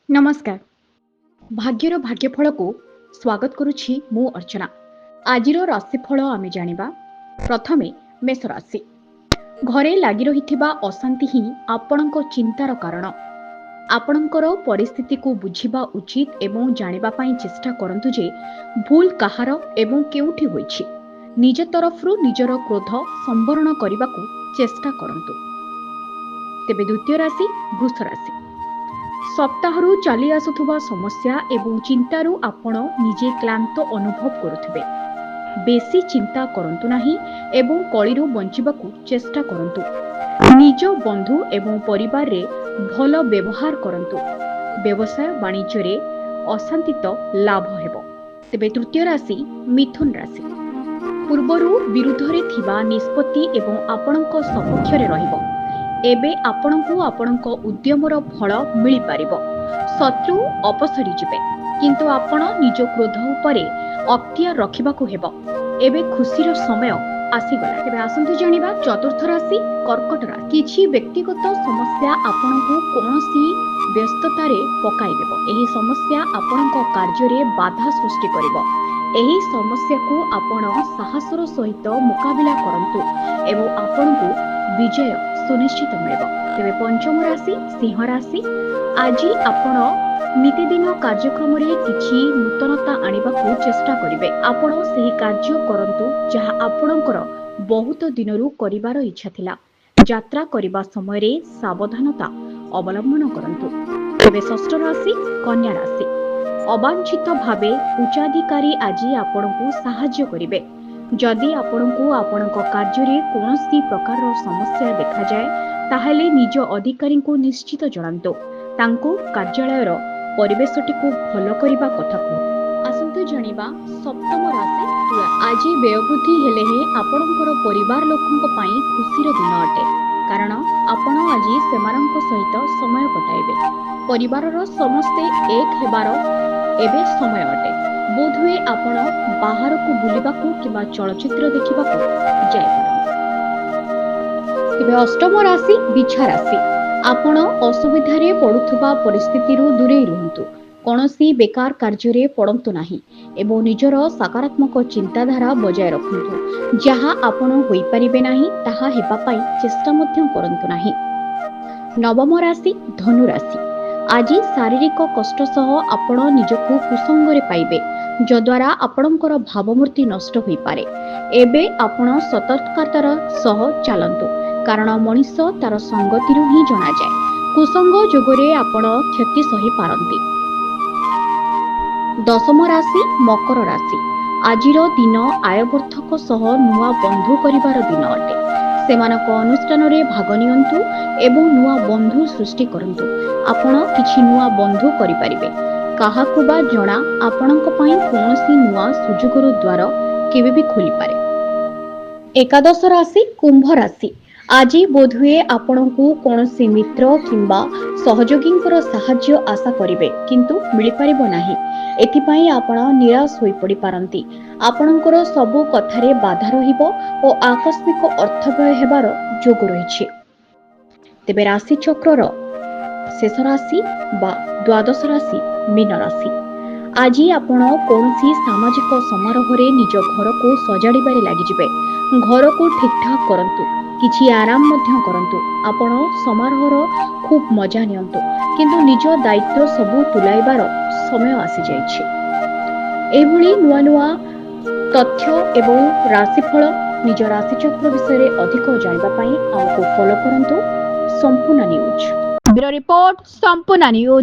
नमस्कार। भाग्यर भाग्यफल को स्वागत करुछि मु अर्चना। आजिर राशिफल आमे जानिबा। प्रथमे मेष राशि। घरे लागि रहिथिबा अशांति ही आपणक चिंतार कारण। आपणकर परिस्थिति को बुझिबा उचित एवं जानिबा पई चेष्टा करंतु जे भूल कहार एवं केउठी होइछि। निज तरफरु निजर क्रोध संवरण करिबाकू चेष्टा करंतु। तेबे द्वितीय राशि वृष राशि। सप्ताहरु चली आसुथुबा समस्या एवं चिंतारु आपण निजे क्लांत अनुभव करुथिबे। बेसी चिंता करंतु नाही एवं कलिरु बंचिबाकू चेष्टा करंतु। निज बंधु एवं परिवार रे भल व्यवहार करंतु। व्यवसाय वाणिज्य रे अशांति तो लाभ हेबो। तेबे तृतीय राशि मिथुन राशि। पूर्वरु विरुद्धरे थिबा निष्पत्ति एवं आपणक सपक्ष रे रहिबो। एबे आपणको आपणको उद्यमर फल मिली पारिबो। शत्रु अपसरी जिबे किंतु आपण निज क्रोध उपरे अख्तियार रखिबाकू हेबो। एबे खुशीर समय आसीगला। तेबे आसंतु जानिबा चतुर्थ राशि कर्कट राशि। किछि व्यक्तिगत समस्या आपणको कोनोसी व्यस्तता रे पकाई देबो। एही समस्या आपणको कार्य रे बाधा सृष्टि करिवो। एही समस्या को आपण साहसर सहित मुकाबिला करंतु एवं आपणको विजय सुनिश्चित मिलिबो। तेबे पंचम राशि सिंह राशि। आज आपण नितिदिन कार्यक्रम रे किछि नूतनता आनिबाकू चेष्टा करिवे। आपण सेही कार्य करंतु जहा आपणकर बहुत दिनरु करिवार इच्छा थिला। यात्रा करिबा समय रे सावधानता अवलंबन करंतु। तेबे षष्ठ राशि कन्या राशि। अवांछित भावे उच्चाधिकारी आज आपणकू सहाय्य करिवे। जदि आपणकू आपणक कार्य रे कोनोसी प्रकार समस्या देखा जाए ताहेले निज अधिकारी को निश्चित जणांतो। तांको कार्यालयर परिवेशटी को भल करिबा कथा को आसंतु जणिबा सप्तम राशि तुला। आज व्ययवृद्धि हेले हे आपणकर परिवार लोकंक पई खुशीर दिन अटे। कारण आपण आज सेमानंक सहित समय कटाइबे। परिवारर समस्ते एक हेबार एबे समय अटे। बोधुए आपण बाहर को बुलिबाकू किबा चलचित्र देखिबाकू जाय पारंती। तेबे अष्टम राशि बिछा राशि। आपण असुविधा रे पडुथुबा परिस्थिति रु दूरे रहंतु। कोनोसी बेकार कार्य रे पडंतु नाही एवं निजर सकारात्मक चिंताधारा बजाय रखंतु। जहा आपण होई परिबे नाही ताहा हेबा पई चेष्टा मध्य करंतु नाही। नवम राशि धनु राशि। आज शारीरिक कष्ट सह आपण निजको कुसंगरे पाइबे जद्वारा आपणकर भावमूर्ति नष्ट होई पारे। एबे आपण सतर्कतार सह चालंतु कारण मनुष्य तार संगतिरु ही जणा जाय। कुसंग जोगरे आपण क्षति सही पारंती। दशम राशि मकर राशि। आजिर दिन आयवर्धक सह नुआ बंधु करिवार दिन अटे। सेमानक अनुष्ठान रे भाग नियंतु एवं नुआ बंधु सृष्टि करंतु। आपण किछि नुआ बंधु करि परिबे। काहाकु बा जणा आपणक पई कोनोसी नुआ सुजोगर द्वार केबे भी खोली पारे। एकादश राशि कुंभ राशि। आज बोधुए आपणकू कोनोसी मित्र किंबा सहयोगींकर साहाय्य आशा करिवे किंतु मिली पारिबो नाही। एथिपाई आपण निराश होई पड़ी पारंती। आपणकर सबु कथारे बाधा रहिबो ओ आकस्मिक अर्थव्यय हेबार जोग रहिछि। तेबे राशि चक्रर शेष राशि बा द्वादश राशि मीन राशि। आज आपण कोनोसी सामाजिक समारोह रे निज घर को सजाड़िबारे लागि जिवे। घर को ठीक ठाक करंतु। किछि आराम मध्य करंतु। आपण समारोहर खूब मजा नियंतु किंतु निज दायित्व सबु तुलाइबार समय आसी जाइछि। एभली नुआ नुआ तथ्य एवं राशिफल निज राशिचक्र विषय रे अधिक जानिबा पई हमको फॉलो करंतु संपूर्ण न्यूज। ब्यूरो रिपोर्ट संपूर्ण न्यूज।